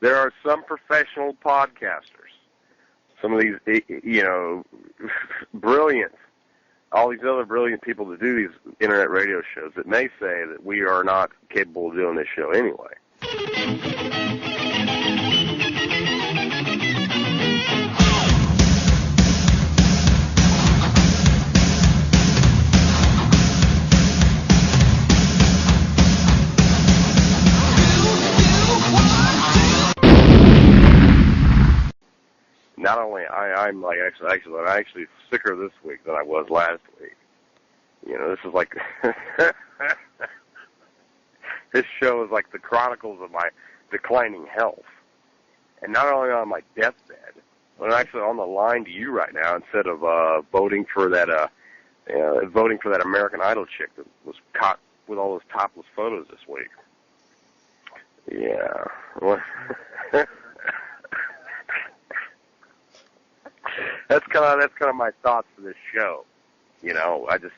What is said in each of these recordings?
there are some professional podcasters, some of these, brilliant, all these other brilliant people that do these internet radio shows that may say that we are not capable of doing this show anyway. Not only I'm actually sicker this week than I was last week. This is like this show is like the chronicles of my declining health, and not only on my deathbed, but I'm actually on the line to you right now instead of voting for that American Idol chick that was caught with all those topless photos this week. Yeah. That's kind of my thoughts for this show. I just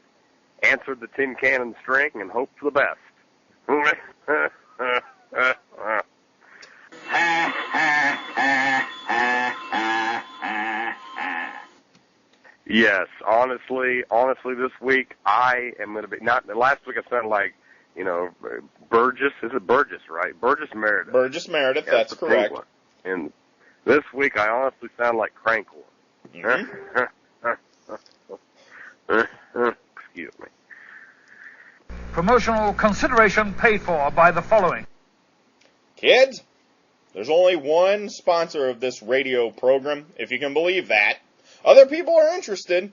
answered the tin can and string and hoped for the best. Yes, honestly, this week I am going to be last week I sounded like, Burgess. Is it Burgess, right? Burgess Meredith. Burgess Meredith, that's correct. And this week I honestly sound like Krankor. Mm-hmm. Excuse me. Promotional consideration paid for by the following. Kids, there's only one sponsor of this radio program, if you can believe that. Other people are interested.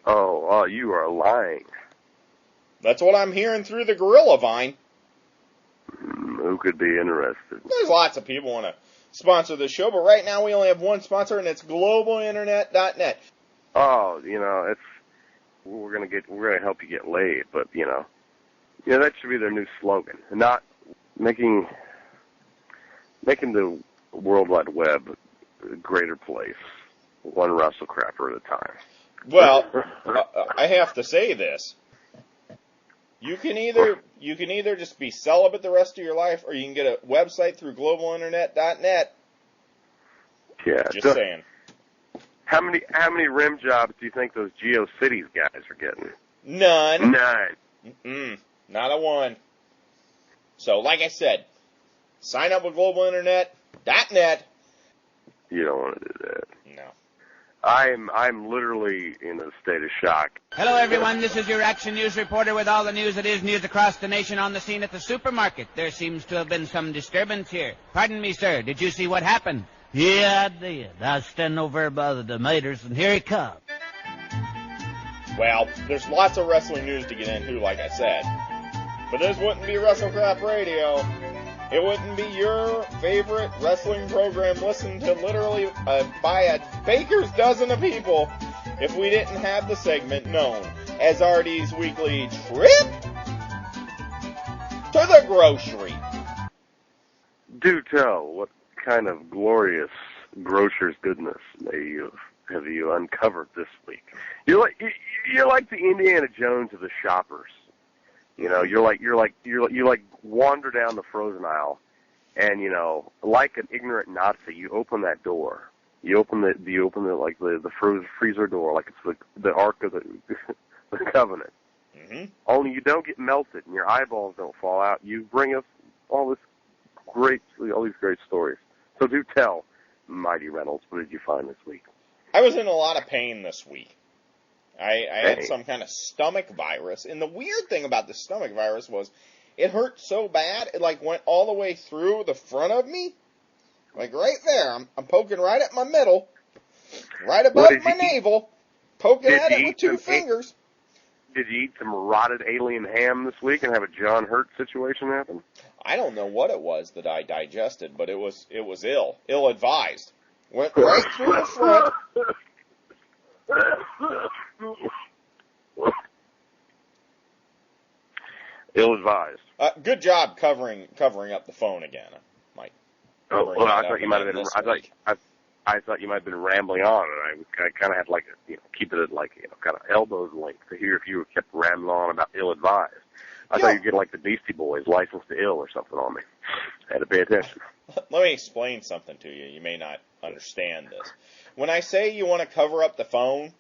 Oh, you are lying. That's what I'm hearing through the gorilla vine. Who could be interested? There's lots of people want to sponsor the show, but right now we only have one sponsor, and it's globalinternet.net. Oh, we're gonna help you get laid, but that should be their new slogan. Not making the World Wide Web a greater place, one Russell Crapper at a time. Well, I have to say this. You can either just be celibate the rest of your life, or you can get a website through globalinternet.net. Yeah. Just saying. How many rim jobs do you think those GeoCities guys are getting? None. Mm-mm. Not a one. So, like I said, sign up with globalinternet.net. You don't want to do that. No. I'm literally in a state of shock. Hello, everyone. This is your Action News reporter with all the news that is news across the nation on the scene at the supermarket. There seems to have been some disturbance here. Pardon me, sir. Did you see what happened? Yeah, I did. I was standing over by the tomatoes, and here he comes. Well, there's lots of wrestling news to get into, like I said. But this wouldn't be WrestleCrap Radio. It wouldn't be your favorite wrestling program listened to literally by a baker's dozen of people if we didn't have the segment known as Artie's Weekly Trip to the Grocery. Do tell, what kind of glorious grocer's goodness have you uncovered this week? You're like the Indiana Jones of the shoppers. You wander down the frozen aisle, and like an ignorant Nazi, you open that door. You open the freezer door, like it's the Ark of the Covenant. Mm-hmm. Only you don't get melted, and your eyeballs don't fall out. You bring us all these great stories. So do tell, Mighty Reynolds, what did you find this week? I was in a lot of pain this week. I had some kind of stomach virus, and the weird thing about the stomach virus was it hurt so bad, it went all the way through the front of me, right there. I'm poking right at my middle, right above my navel, poking at it with two fingers. Did you eat some rotted alien ham this week and have a John Hurt situation happen? I don't know what it was that I digested, but it was ill-advised. Went right through the front. Ill-advised. Good job covering up the phone again, Mike. Oh, well, I thought you might have been. I thought you might have been rambling on, and I kind of had keep it at kind of elbows length to hear if you kept rambling on about ill-advised. I thought you'd get like the Beastie Boys, Licensed to Ill or something on me. I had to pay attention. Let me explain something to you. You may not understand this. When I say you want to cover up the phone,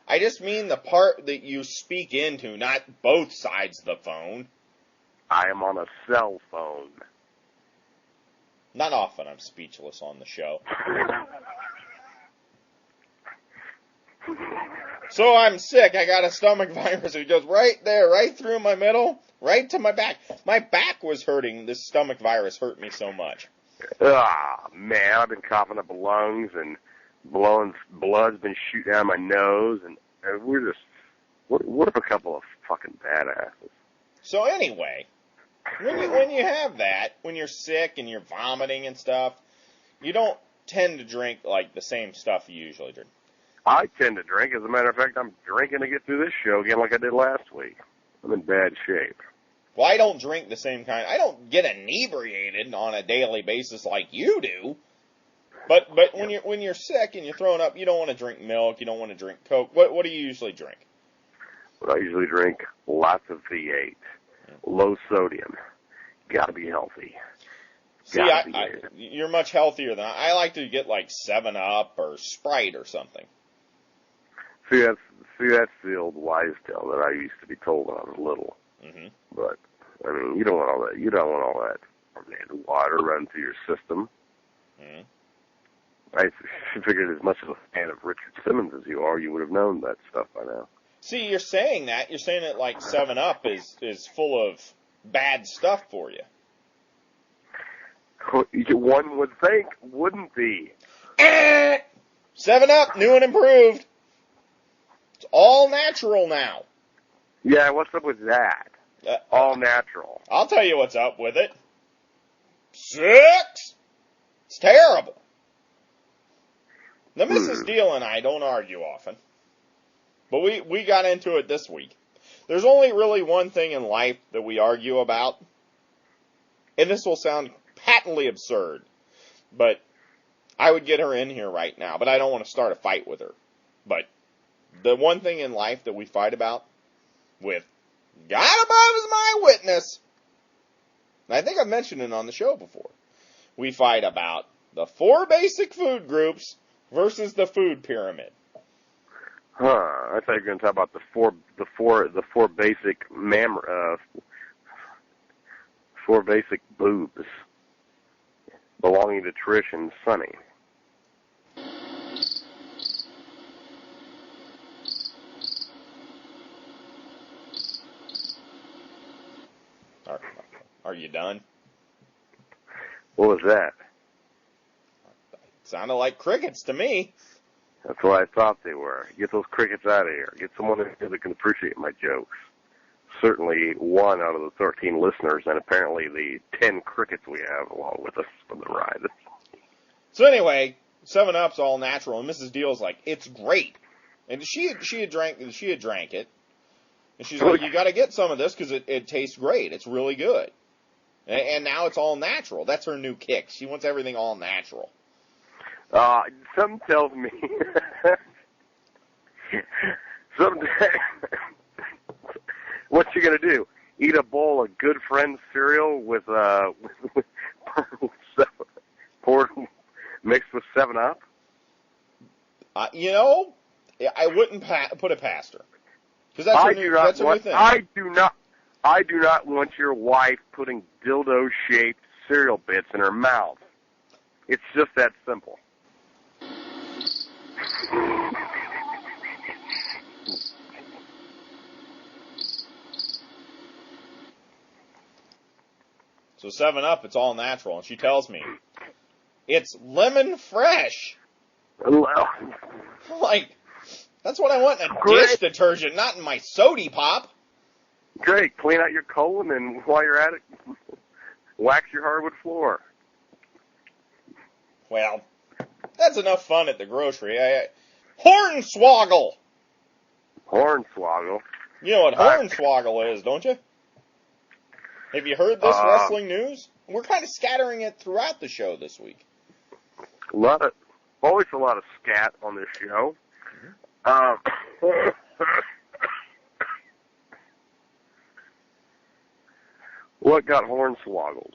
I just mean the part that you speak into, not both sides of the phone. I am on a cell phone. Not often I'm speechless on the show. So I'm sick. I got a stomach virus. It goes right there, right through my middle, right to my back. My back was hurting. This stomach virus hurt me so much. Ah, man, I've been coughing up lungs and blood's been shooting out of my nose, and we're just, what if a couple of fucking badasses? So anyway, when you have that, when you're sick and you're vomiting and stuff, you don't tend to drink like the same stuff you usually drink. I tend to drink. As a matter of fact, I'm drinking to get through this show again like I did last week. I'm in bad shape. Well, I don't drink the same kind. I don't get inebriated on a daily basis like you do. But when you're sick and you're throwing up, you don't want to drink milk. You don't want to drink Coke. What do you usually drink? Well, I usually drink lots of V8, low sodium. Got to be healthy. See, you're much healthier than I like to get like 7-Up or Sprite or something. See, that's the old wise tale that I used to be told when I was little. Mm-hmm. But I mean, you don't want all that. You don't want all that water running through your system. Mm-hmm. I figured as much of a fan of Richard Simmons as you are, you would have known that stuff by now. See, you're saying that. You're saying that like 7-Up is full of bad stuff for you. One would think, wouldn't be. 7-Up, new and improved. It's all natural now. Yeah, what's up with that? All natural. I'll tell you what's up with it. 6. It's terrible. Now, Mrs. Deal and I don't argue often, but we got into it this week. There's only really one thing in life that we argue about, and this will sound patently absurd, but I would get her in here right now, but I don't want to start a fight with her. But the one thing in life that we fight about with God above is my witness, and I think I've mentioned it on the show before, we fight about the 4 basic food groups versus the food pyramid. Huh? I thought you were going to talk about the four basic four basic boobs belonging to Trish and Sonny. Are you done? What was that? Sounded like crickets to me. That's what I thought they were. Get those crickets out of here. Get someone in here that can appreciate my jokes. Certainly 1 out of the 13 listeners, and apparently the 10 crickets we have along with us for the ride. So anyway, 7-Up's all natural, and Mrs. Deal's like, it's great. And she had drank it, and she's like, you got to get some of this because it tastes great. It's really good. And now it's all natural. That's her new kick. She wants everything all natural. Something tells me. What's she gonna do? Eat a bowl of Good Friends cereal with poured mixed with 7-Up? I wouldn't put it past her because that's her new thing. I do not want your wife putting dildo-shaped cereal bits in her mouth. It's just that simple. So 7-Up, it's all natural, and she tells me it's lemon fresh. Like, that's what I want in a dish detergent, not in my sody pop. Great, clean out your colon, and while you're at it, wax your hardwood floor. Well, that's enough fun at the grocery. Hornswoggle! Hornswoggle? You know what Hornswoggle is, don't you? Have you heard this wrestling news? We're kind of scattering it throughout the show this week. Always a lot of scat on this show. What got hornswoggled?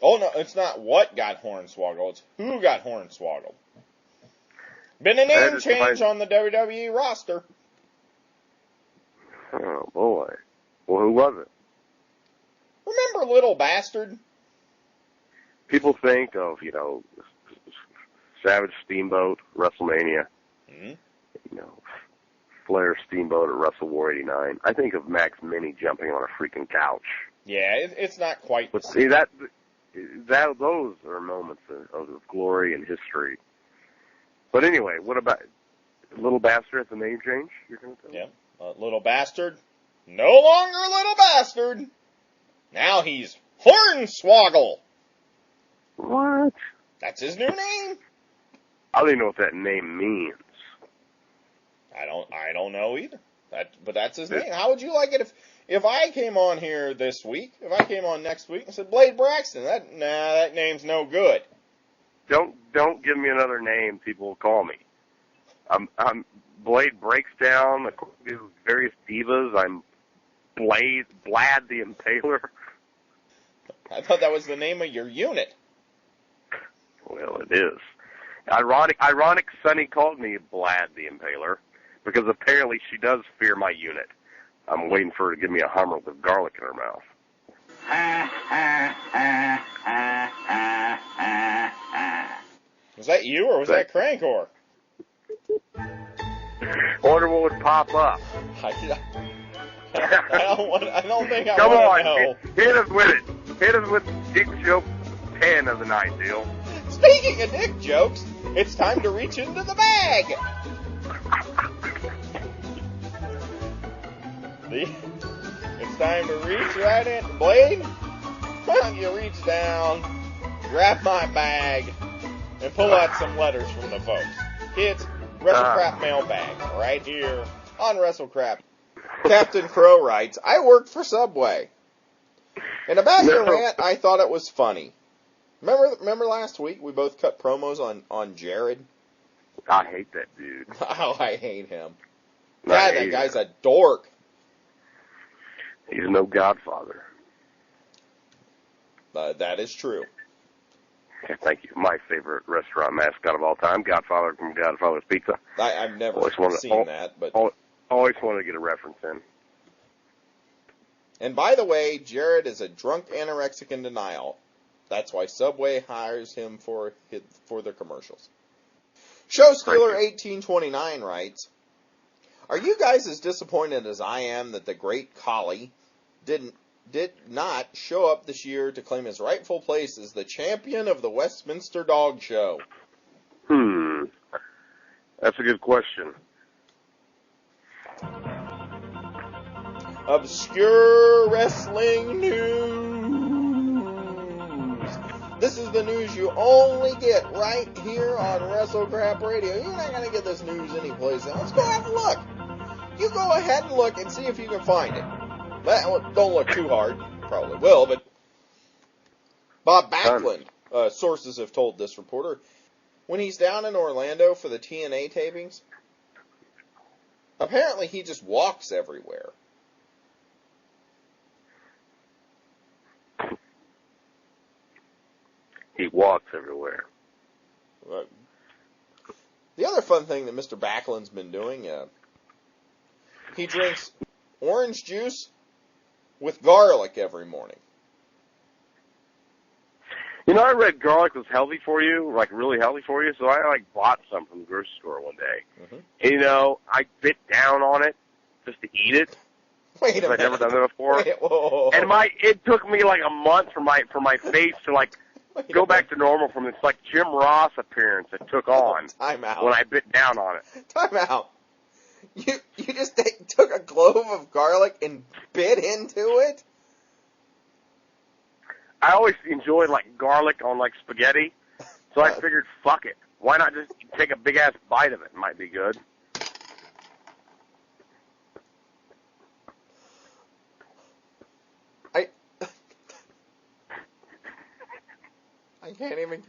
Oh, no, it's not what got Hornswoggle. It's who got Hornswoggle. Been a name change on the WWE roster. Oh, boy. Well, who was it? Remember Little Bastard? People think of, Savage Steamboat, WrestleMania. Mm-hmm. Flair Steamboat at Wrestle War 89. I think of Max Mini jumping on a freaking couch. Yeah, it's not quite. But see, those are moments of glory and history. But anyway, what about Little Bastard at the name change? You're going to tell me? Yeah, Little Bastard. No longer Little Bastard. Now he's Hornswoggle. What? That's his new name. I don't even know what that name means. I don't know either. But that's his name. How would you like it if I came on here this week, if I came on next week and said Blade Braxton? That name's no good. Don't give me another name. People will call me. I'm Blade breaks down various divas. I'm Blad the Impaler. I thought that was the name of your unit. Well, it is. Ironic. Sonny called me Blad the Impaler because apparently she does fear my unit. I'm waiting for her to give me a Hummer with garlic in her mouth. Was that you or was that Krankor? Wonder what would pop up. I don't think I Come want on, to know. hit us with it. Hit us with Dick Joke 10 of the night, deal. Speaking of dick jokes, it's time to reach into the bag. It's time to reach right in. Blade, why don't you reach down, grab my bag, and pull out some letters from the folks. It's WrestleCrap mailbag right here on WrestleCrap. Captain Crow writes, I worked for Subway. And about your rant, I thought it was funny. Remember last week we both cut promos on Jared? I hate that dude. Oh, I hate him. God, that guy's a dork. He's no godfather. That is true. Okay, thank you. My favorite restaurant mascot of all time, Godfather from Godfather's Pizza. I've never seen that, but always wanted to get a reference in. And by the way, Jared is a drunk anorexic in denial. That's why Subway hires him for their commercials. Showstealer 1829 writes, are you guys as disappointed as I am that the great Collie did not show up this year to claim his rightful place as the champion of the Westminster Dog Show? That's a good question. Obscure wrestling news. This is the news you only get right here on WrestleCrap Radio. You're not going to get this news anyplace else. Go have a look. You go ahead and look and see if you can find it. Don't look too hard. Probably will, but Bob Backlund, sources have told this reporter, when he's down in Orlando for the TNA tapings, apparently he just walks everywhere. He walks everywhere. The other fun thing that Mr. Backlund's been doing, he drinks orange juice with garlic every morning. I read garlic was healthy for you, like really healthy for you, so I bought some from the grocery store one day. Mm-hmm. And, I bit down on it just to eat it. Wait a minute. I'd never done that before. Whoa. And it took me like a month for my face to go back to normal from this Jim Ross appearance it took on Time out. when I bit down on it. Time out. You just took a clove of garlic and bit into it? I always enjoyed garlic on spaghetti, so I figured, fuck it. Why not just take a big ass bite of it? It might be good. I can't even.